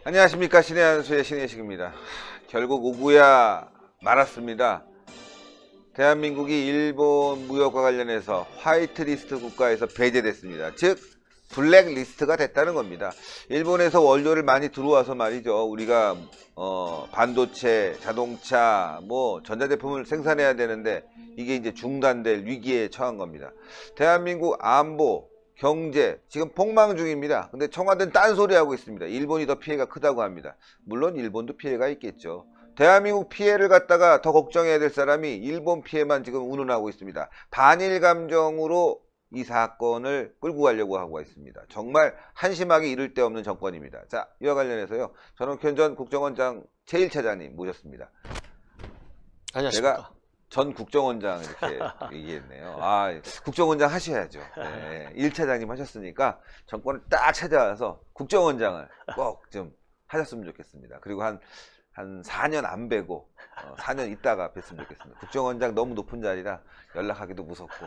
안녕하십니까. 신의 한수의 신혜식입니다. 결국 오고야 말았습니다. 대한민국이 일본 무역과 관련해서 화이트리스트 국가에서 배제됐습니다. 즉 블랙리스트가 됐다는 겁니다. 일본에서 원료를 많이 들어와서 말이죠. 우리가 반도체, 자동차, 전자제품을 생산해야 되는데 이게 이제 중단될 위기에 처한 겁니다. 대한민국 안보, 경제 지금 폭망 중입니다. 근데 청와대는 딴소리 하고 있습니다. 일본이 더 피해가 크다고 합니다. 물론 일본도 피해가 있겠죠. 대한민국 피해를 갖다가 더 걱정해야 될 사람이 일본 피해만 지금 운운하고 있습니다. 반일 감정으로 이 사건을 끌고 가려고 하고 있습니다. 정말 한심하게 이를 데 없는 정권입니다. 자, 이와 관련해서요. 전원현 전 국정원장 제1차장님 모셨습니다. 안녕하십니까. 제가 전 국정원장 이렇게 얘기했네요. 국정원장 하셔야죠. 네, 1차장님 하셨으니까 정권을 딱 찾아와서 국정원장을 꼭 좀 하셨으면 좋겠습니다. 그리고 한 4년 안 뵈고 4년 있다가 뵀으면 좋겠습니다. 국정원장 너무 높은 자리라 연락하기도 무섭고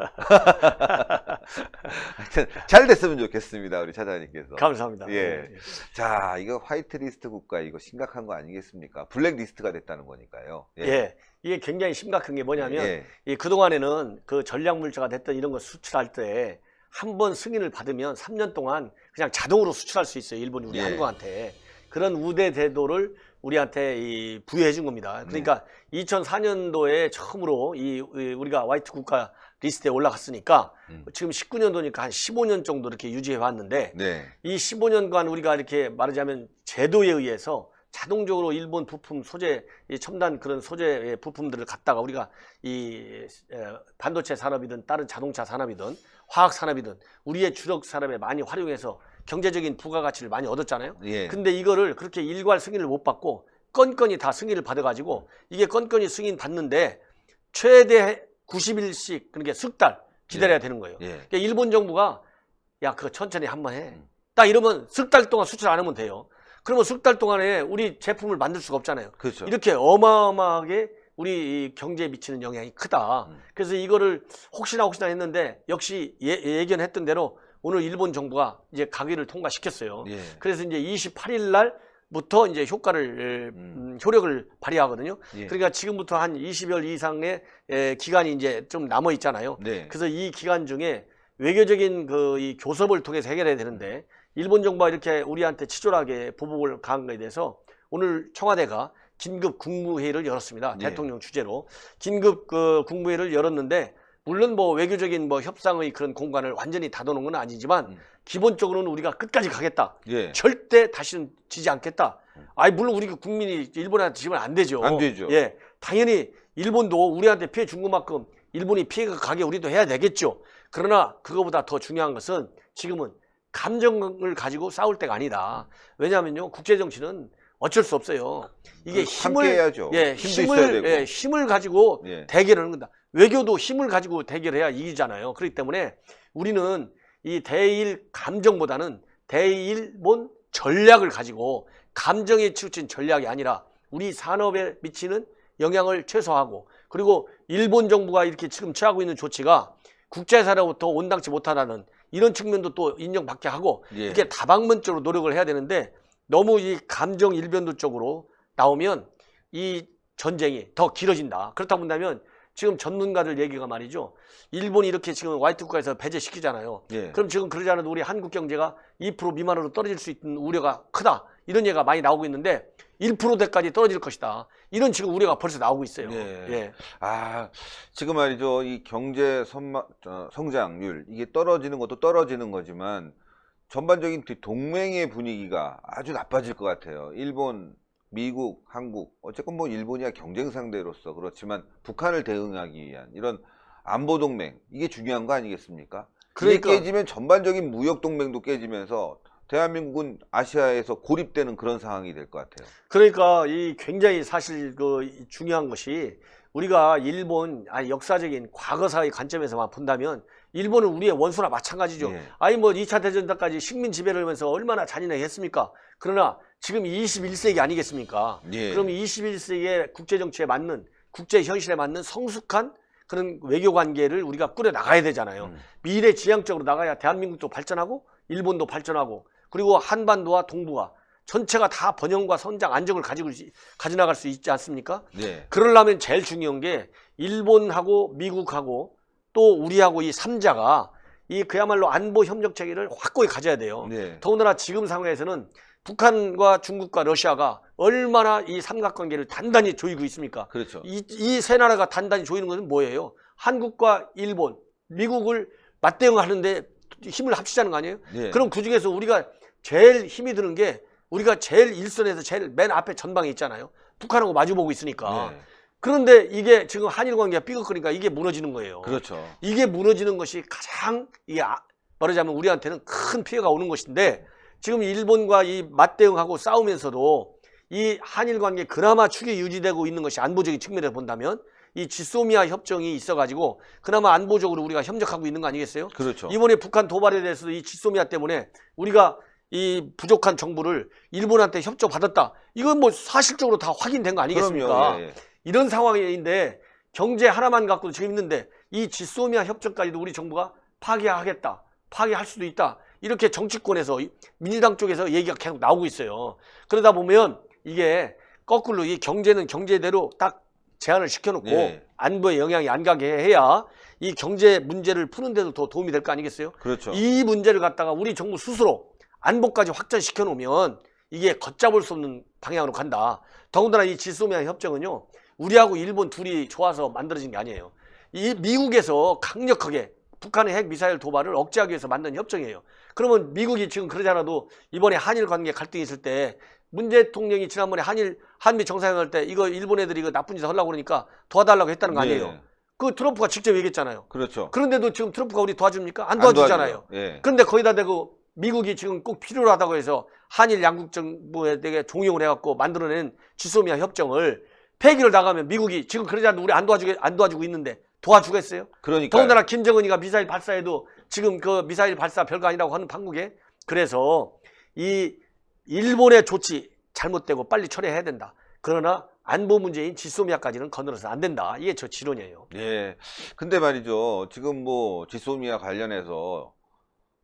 하여튼 잘 됐으면 좋겠습니다. 우리 차장님께서. 감사합니다. 예. 자, 이거 화이트리스트 국가 이거 심각한 거 아니겠습니까? 블랙리스트가 됐다는 거니까요. 예. 이게 굉장히 심각한 게 뭐냐면 예. 이 그동안에는 그 전략물자가 됐던 이런 거 수출할 때 한 번 승인을 받으면 3년 동안 그냥 자동으로 수출할 수 있어요. 일본이 우리 한국한테. 그런 우대 대도를 우리한테 부여해 준 겁니다. 그러니까 2004년도에 처음으로 우리가 화이트 국가 리스트에 올라갔으니까 지금 19년도니까 한 15년 정도 이렇게 유지해 왔는데 이 15년간 우리가 이렇게 말하자면 제도에 의해서 자동적으로 일본 부품 소재, 첨단 그런 소재 부품들을 갖다가 우리가 반도체 산업이든 다른 자동차 산업이든 화학 산업이든 우리의 주력 산업에 많이 활용해서 경제적인 부가가치를 많이 얻었잖아요. 예. 근데 이거를 그렇게 일괄 승인을 못 받고 건건이 다 승인을 받아가지고 이게 건건이 승인 받는데 최대 90일씩 그러니까 석 달 기다려야 되는 거예요. 그러니까 일본 정부가 야 그거 천천히 한번 해. 딱 이러면 석 달 동안 수출 안 하면 돼요. 그러면 석 달 동안에 우리 제품을 만들 수가 없잖아요. 그렇죠. 이렇게 어마어마하게 우리 경제에 미치는 영향이 크다. 그래서 이거를 혹시나 했는데 역시 예견했던 대로 오늘 일본 정부가 이제 가결을 통과시켰어요. 그래서 이제 28일 날부터 이제 효력을 발휘하거든요. 그러니까 지금부터 한 20여 이상의 기간이 이제 좀 남아 있잖아요. 그래서 이 기간 중에 외교적인 이 교섭을 통해서 해결해야 되는데 일본 정부가 이렇게 우리한테 치졸하게 보복을 가한 거에 대해서 오늘 청와대가 긴급 국무회의를 열었습니다. 대통령 주재로 긴급 국무회의를 열었는데 물론 외교적인 협상의 그런 공간을 완전히 닫아놓은 건 아니지만 기본적으로는 우리가 끝까지 가겠다. 절대 다시는 지지 않겠다. 물론 우리 국민이 일본한테 지면 안 되죠. 안 되죠. 당연히 일본도 우리한테 피해 준 것만큼 일본이 피해가 가게 우리도 해야 되겠죠. 그러나 그거보다 더 중요한 것은 지금은 감정을 가지고 싸울 때가 아니다. 왜냐하면요, 국제정치는 어쩔 수 없어요. 이게 함께 해야죠. 힘도 있어야 되고. 힘을 가지고 대결하는 건다. 외교도 힘을 가지고 대결해야 이기잖아요. 그렇기 때문에 우리는 이 대일 감정보다는 대일본 전략을 가지고 감정에 치우친 전략이 아니라 우리 산업에 미치는 영향을 최소화하고 그리고 일본 정부가 이렇게 지금 취하고 있는 조치가 국제사회로부터 온당치 못하다는 이런 측면도 또 인정받게 하고 이렇게 다방면적으로 노력을 해야 되는데 너무 이 감정 일변도 쪽으로 나오면 이 전쟁이 더 길어진다. 그렇다 본다면 지금 전문가들 얘기가 말이죠. 일본이 이렇게 지금 화이트 국가에서 배제시키잖아요. 그럼 지금 그러지 않아도 우리 한국 경제가 2% 미만으로 떨어질 수 있는 우려가 크다. 이런 얘기가 많이 나오고 있는데 1%대까지 떨어질 것이다. 이런 지금 우려가 벌써 나오고 있어요. 지금 말이죠. 이 경제 성장률 이게 떨어지는 것도 떨어지는 거지만 전반적인 동맹의 분위기가 아주 나빠질 것 같아요. 일본, 미국, 한국 어쨌건 일본이야 경쟁 상대로서 그렇지만 북한을 대응하기 위한 이런 안보 동맹 이게 중요한 거 아니겠습니까? 그러니까 이게 깨지면 전반적인 무역 동맹도 깨지면서 대한민국은 아시아에서 고립되는 그런 상황이 될 것 같아요. 그러니까 이 굉장히 사실 중요한 것이 우리가 일본 역사적인 과거사의 관점에서만 본다면 일본은 우리의 원수나 마찬가지죠. 2차 대전 때까지 식민 지배를 하면서 얼마나 잔인하게 했습니까? 그러나 지금 21세기 아니겠습니까? 그럼 21세기의 국제정치에 맞는 국제 현실에 맞는 성숙한 그런 외교 관계를 우리가 꾸려 나가야 되잖아요. 미래지향적으로 나가야 대한민국도 발전하고 일본도 발전하고 그리고 한반도와 동북아 전체가 다 번영과 성장, 안정을 가져나갈 수 있지 않습니까? 네. 그러려면 제일 중요한 게 일본하고 미국하고 또 우리하고 이 3자가 이 그야말로 안보 협력 체계를 확고히 가져야 돼요. 네. 더군다나 지금 상황에서는 북한과 중국과 러시아가 얼마나 이 삼각관계를 단단히 조이고 있습니까? 그렇죠. 이 세 나라가 단단히 조이는 것은 뭐예요? 한국과 일본, 미국을 맞대응하는데 힘을 합치자는 거 아니에요? 네. 그럼 그중에서 우리가 제일 힘이 드는 게 우리가 제일 일선에서 제일 맨 앞에 전방에 있잖아요. 북한하고 마주보고 있으니까. 네. 그런데 이게 지금 한일 관계가 삐걱거리니까 이게 무너지는 거예요. 그렇죠. 이게 무너지는 것이 가장 이게 말하자면 우리한테는 큰 피해가 오는 것인데 지금 일본과 이 맞대응하고 싸우면서도 이 한일 관계 그나마 축이 유지되고 있는 것이 안보적인 측면에서 본다면 이 지소미아 협정이 있어가지고 그나마 안보적으로 우리가 협력하고 있는 거 아니겠어요? 그렇죠. 이번에 북한 도발에 대해서도 이 지소미아 때문에 우리가 이 부족한 정보를 일본한테 협조 받았다. 이건 뭐 사실적으로 다 확인된 거 아니겠습니까? 그럼요. 예. 이런 상황인데 경제 하나만 갖고도 지금 있는데 이 지소미아 협정까지도 우리 정부가 파기하겠다. 파기할 수도 있다. 이렇게 정치권에서 민주당 쪽에서 얘기가 계속 나오고 있어요. 그러다 보면 이게 거꾸로 이 경제는 경제대로 딱 제한을 시켜놓고 예. 안보에 영향이 안 가게 해야 이 경제 문제를 푸는 데도 더 도움이 될 거 아니겠어요? 그렇죠. 이 문제를 갖다가 우리 정부 스스로 안보까지 확전시켜 놓으면 이게 걷잡을 수 없는 방향으로 간다. 더군다나 이 지소미아 협정은요. 우리하고 일본 둘이 좋아서 만들어진 게 아니에요. 이 미국에서 강력하게 북한의 핵 미사일 도발을 억제하기 위해서 만든 협정이에요. 그러면 미국이 지금 그러지 않아도 이번에 한일 관계 갈등이 있을 때 문 대통령이 지난번에 한미 정상회담 때 이거 일본 애들이 이거 나쁜 짓 하려고 그러니까 도와달라고 했다는 거 아니에요. 예. 그 트럼프가 직접 얘기했잖아요. 그렇죠. 그런데도 지금 트럼프가 우리 도와줍니까? 안 안 도와주잖아요. 도와줘요. 예. 그런데 거기다 대고 미국이 지금 꼭 필요하다고 해서 한일 양국 정부에 되게 종용을 해갖고 만들어낸 지소미아 협정을 폐기를 나가면 미국이 지금 그러지 않아도 우리 안 도와주고 있는데 도와주겠어요? 그러니까. 더군다나 김정은이가 미사일 발사해도 지금 그 미사일 발사 별거 아니라고 하는 판국에 그래서 이 일본의 조치 잘못되고 빨리 처리해야 된다. 그러나 안보 문제인 지소미아까지는 거늘어서 안 된다. 이게 저 지론이에요. 예. 근데 말이죠. 지금 뭐 지소미아 관련해서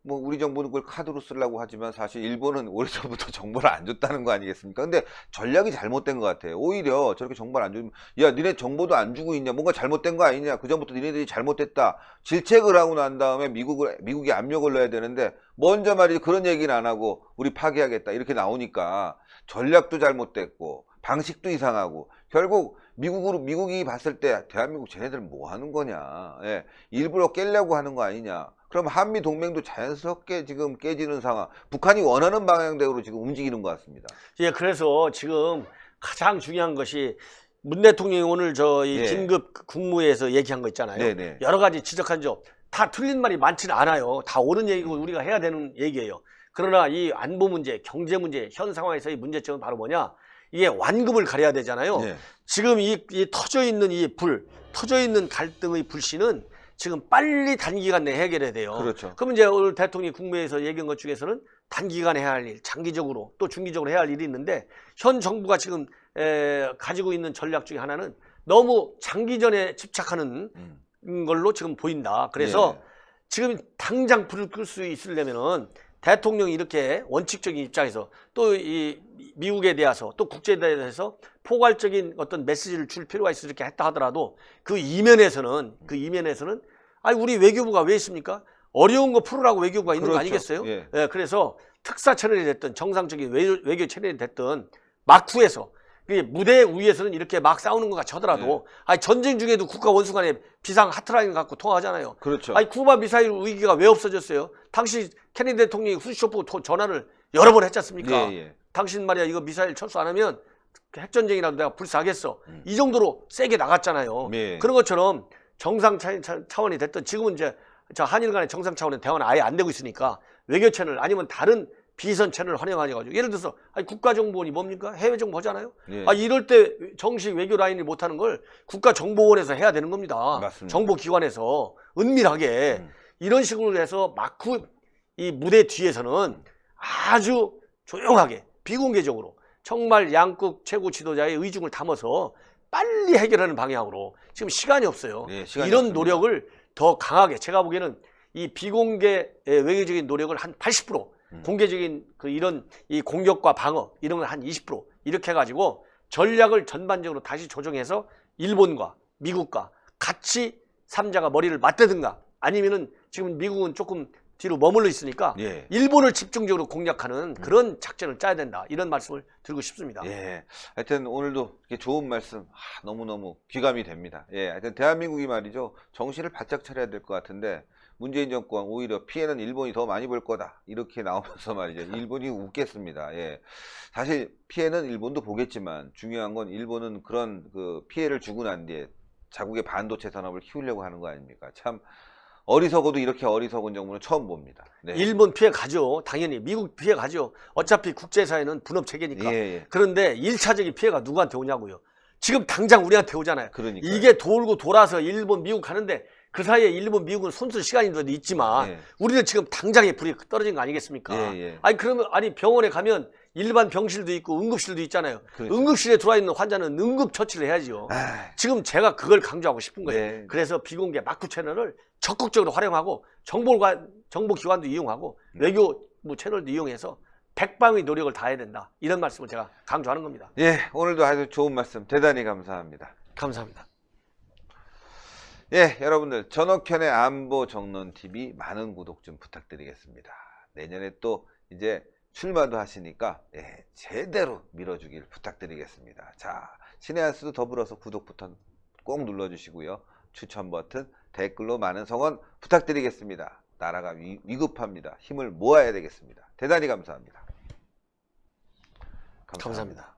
뭐 우리 정부는 그걸 카드로 쓰려고 하지만 사실 일본은 오래전부터 정보를 안 줬다는 거 아니겠습니까? 근데 전략이 잘못된 것 같아요. 오히려 저렇게 정보를 안 주면 야 니네 정보도 안 주고 있냐 뭔가 잘못된 거 아니냐 그전부터 니네들이 잘못됐다 질책을 하고 난 다음에 미국이 압력을 넣어야 되는데 먼저 말이죠. 그런 얘기는 안 하고 우리 파기하겠다 이렇게 나오니까 전략도 잘못됐고 방식도 이상하고 결국 미국이 봤을 때 대한민국 쟤네들 뭐 하는 거냐 예, 일부러 깨려고 하는 거 아니냐 그럼 한미 동맹도 자연스럽게 지금 깨지는 상황 북한이 원하는 방향대로 지금 움직이는 것 같습니다. 예, 그래서 지금 가장 중요한 것이 문 대통령이 오늘 저희 예. 긴급 국무회에서 얘기한 거 있잖아요. 네네. 여러 가지 지적한 점 다 틀린 말이 많지는 않아요. 다 옳은 얘기고 우리가 해야 되는 얘기예요. 그러나 이 안보 문제, 경제 문제, 현 상황에서의 문제점은 바로 뭐냐? 이게 완급을 가려야 되잖아요. 예. 지금 이 터져 있는 터져 있는 갈등의 불씨는 지금 빨리 단기간 내에 해결해야 돼요. 그렇죠. 그럼 이제 오늘 대통령이 국무회에서 얘기한 것 중에서는 단기간에 해야 할 일, 장기적으로 또 중기적으로 해야 할 일이 있는데 현 정부가 지금 가지고 있는 전략 중에 하나는 너무 장기전에 집착하는 걸로 지금 보인다. 그래서 예. 지금 당장 불을 끌 수 있으려면은 대통령이 이렇게 원칙적인 입장에서 또 이 미국에 대해서 또 국제에 대해서 포괄적인 어떤 메시지를 줄 필요가 있어 이렇게 했다 하더라도 그 이면에서는 아니 우리 외교부가 왜 있습니까? 어려운 거 풀으라고 외교부가 있는 그렇죠. 거 아니겠어요? 예. 예, 그래서 특사 채널이 됐든 정상적인 외교 채널이 됐든 막후에서 무대 위에서는 이렇게 막 싸우는 것 같이 하더라도 아니 전쟁 중에도 국가 원수 간에 비상 하트라인 갖고 통화하잖아요. 그렇죠. 아니 쿠바 미사일 위기가 왜 없어졌어요? 당시 케네디 대통령이 후르쇼프 전화를 여러 번 했지 않습니까? 예, 예. 당신 말이야 이거 미사일 철수 안 하면 핵전쟁이라도 내가 불사하겠어. 이 정도로 세게 나갔잖아요. 예. 그런 것처럼 정상 차원이 됐든 지금은 이제 저 한일 간의 정상 차원의 대화는 아예 안 되고 있으니까 외교 채널 아니면 다른 비선 채널을 활용하셔가지고 예를 들어서 아니 국가정보원이 뭡니까? 해외 정보잖아요. 예. 아 이럴 때 정식 외교 라인이 못하는 걸 국가정보원에서 해야 되는 겁니다. 맞습니다. 정보기관에서 은밀하게 이런 식으로 해서 막후 이 무대 뒤에서는 아주 조용하게 비공개적으로 정말 양국 최고 지도자의 의중을 담아서 빨리 해결하는 방향으로 지금 시간이 없어요. 예, 시간이 이런 없습니다. 노력을 더 강하게 제가 보기에는 이 비공개 외교적인 노력을 한 80% 공개적인 그 이런 이 공격과 방어 이런 걸 한 20% 이렇게 해가지고 전략을 전반적으로 다시 조정해서 일본과 미국과 같이 삼자가 머리를 맞대든가 아니면은 지금 미국은 조금 뒤로 머물러 있으니까 예. 일본을 집중적으로 공략하는 그런 작전을 짜야 된다. 이런 말씀을 드리고 싶습니다. 예. 하여튼 오늘도 이렇게 좋은 말씀 너무너무 귀감이 됩니다. 예. 하여튼 대한민국이 말이죠. 정신을 바짝 차려야 될 것 같은데 문재인 정권 오히려 피해는 일본이 더 많이 볼 거다. 이렇게 나오면서 말이죠. 일본이 웃겠습니다. 예. 사실 피해는 일본도 보겠지만 중요한 건 일본은 그런 그 피해를 주고 난 뒤에 자국의 반도체 산업을 키우려고 하는 거 아닙니까? 참 어리석어도 이렇게 어리석은 정부는 처음 봅니다. 네. 일본 피해 가죠. 당연히 미국 피해 가죠. 어차피 국제사회는 분업 체계니까. 예, 예. 그런데 1차적인 피해가 누구한테 오냐고요. 지금 당장 우리한테 오잖아요. 그러니까요. 이게 돌고 돌아서 일본, 미국 가는데 그 사이에 일본, 미국은 손쓸 시간이 있지만 예. 우리는 지금 당장에 불이 떨어진 거 아니겠습니까? 예, 예. 아니 그러면 아니 병원에 가면 일반 병실도 있고 응급실도 있잖아요. 그렇죠. 응급실에 들어와 있는 환자는 응급 처치를 해야죠. 지금 제가 그걸 강조하고 싶은 거예요. 네. 그래서 비공개 마크 채널을 적극적으로 활용하고 정보기관도 이용하고 외교 채널도 이용해서 백방의 노력을 다해야 된다. 이런 말씀을 제가 강조하는 겁니다. 예, 오늘도 아주 좋은 말씀 대단히 감사합니다. 감사합니다. 예, 여러분들 전옥현의 안보 정론 TV 많은 구독 좀 부탁드리겠습니다. 내년에 또 이제 출마도 하시니까 예, 제대로 밀어주길 부탁드리겠습니다. 자, 신의 한 수도 더불어서 구독 버튼 꼭 눌러주시고요. 추천 버튼, 댓글로 많은 성원 부탁드리겠습니다. 나라가 위급합니다. 힘을 모아야 되겠습니다. 대단히 감사합니다. 감사합니다.